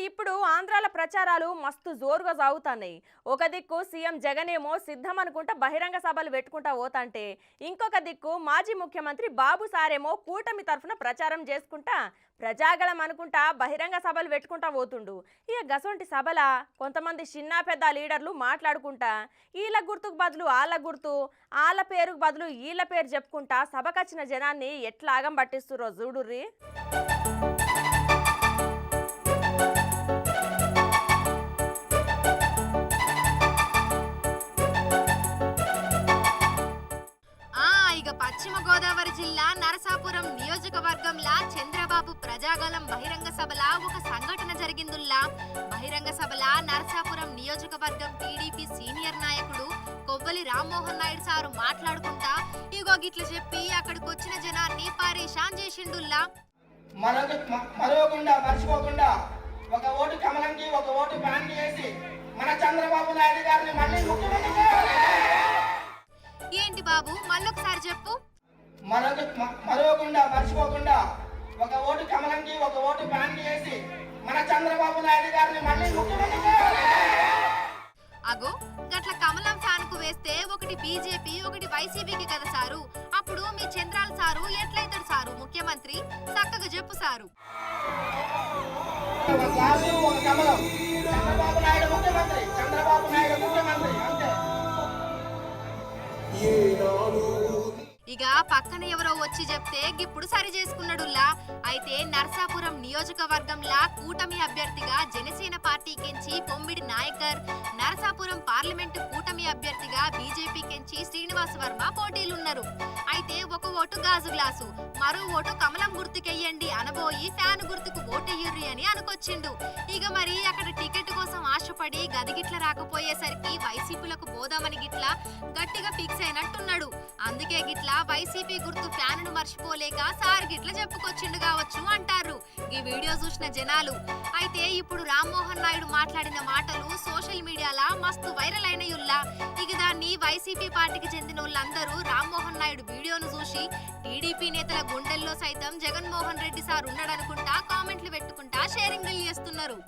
ఇప్పుడు ఆంధ్రాల ప్రచారాలు మస్తు జోరుగా సాగుతున్నాయి. ఒక దిక్కు సీఎం జగన్ ఏమో సిద్ధం అనుకుంటా బహిరంగ సభలు పెట్టుకుంటా పోతాంటే, ఇంకొక దిక్కు మాజీ ముఖ్యమంత్రి బాబు సారేమో కూటమి తరఫున ప్రచారం చేసుకుంటా ప్రజాగళం అనుకుంటా బహిరంగ సభలు పెట్టుకుంటా పోతుండు. ఇక గసొంటి సభల కొంతమంది చిన్న పెద్ద లీడర్లు మాట్లాడుకుంటా వీళ్ళ గుర్తుకు బదులు వాళ్ళ గుర్తు, వాళ్ళ పేరుకు బదులు వీళ్ళ పేరు చెప్పుకుంటా సభకొచ్చిన జనాన్ని ఎట్లా ఆగం పట్టిస్తుర్రో చూడుర్రి. పశ్చిమ గోదావరి జిల్లా నరసాపురం నియోజకవర్గంలా చంద్రబాబు ప్రజాగళం బహిరంగ సభల ఒక సంఘటన జరిగిందుల్లా. బహిరంగ సభల నరసాపురం నియోజకవర్గం టీడీపీ సీనియర్ నాయకుడు కొవ్వలి రామ్మోహన్ నాయుడు సారు మాట్లాడుకుంటా ఇగో గిట్ల చెప్పి అక్కడికి వచ్చిన జనాన్ని పరేషాన్ చేసిండుల్లా. మర్చిపోకుండా ఒక ఓటు కమలంకి ఒక ఓటు ఫ్యాన్కి వేసి మన చంద్రబాబు నాయుడు గారిని మళ్ళీ ముఖ్యమంత్రి ఏంటి బాబు మళ్ళొకసారి చెప్పు. మర్చిపోకుండా ఒక ఓటు కమలంకి ఒక ఓటు ఫ్యాన్కి వేసి మన చంద్రబాబు నాయుడు గారిని మళ్ళీ ముఖ్యమంత్రి అగో గట్ల కమలం ఫ్యాన్ కు వేస్తే ఒకటి బీజేపీ ఒకటి వైసీపీకి కదా సారు. అప్పుడు మీ చంద్రాల సారు ఎట్లయితాడు సారు ముఖ్యమంత్రి? చక్కగా చెప్పు సారు. చంద్రబాబు నాయుడు ముఖ్యమంత్రి, చంద్రబాబు నాయుడు ముఖ్యమంత్రి అంతే. ఇక పక్కన ఎవరో వచ్చి చెప్తే ఇప్పుడు సరి చేసుకున్నాడుల్లా. అయితే నర్సాపురం నియోజకవర్గంలా కూటమి అభ్యర్థిగా జనసేన పార్టీకించి పొమ్మిడి నాయకర్, నరసాపురం పార్లమెంటు కూటమి అభ్యర్థిగా బీజేపీకించి శ్రీనివాస్ వర్మ పోటీలున్నారు. అయితే ఒక ఓటు గాజు గ్లాసు, మరో ఓటు కమలం గుర్తుకెయ్యండి అనబోయి ఫ్యాన్ గుర్తుకు ఓటెయ్యుర్రి అని అనుకొచ్చిండు. ఇక మరి అక్కడ టికెట్ కోసం ఆశపడి గదిగిట్ల రాకపోయేసరికి వైసీపీలకు పోదామని గిట్లా గట్టిగా ఫిక్స్ అయినట్టున్నాడు. అందుకే గిట్లా వైసీపీ గుర్తు ఫ్యాన్ను మర్చిపోలేక సార్ గిట్ల చెప్పుకొచ్చిండు కావచ్చు అంటారు ఈ వీడియో చూసిన జనాలు. అయితే ఇప్పుడు రామ్మోహన్ నాయుడు మాట్లాడిన మాటలు సోషల్ మీడియాలో మస్తు వైరల్ అయినయుల్లా. ఇక దాన్ని వైసీపీ పార్టీకి చెందిన వాళ్ళందరూ రామ్మోహన్ నాయుడు వీడియోను చూసి టీడీపీ నేతల గుండెల్లో సైతం జగన్మోహన్ రెడ్డి సార్ ఉన్నాడనుకుంటా కామెంట్లు పెట్టుకుంటా షేరింగ్ చేస్తున్నారు.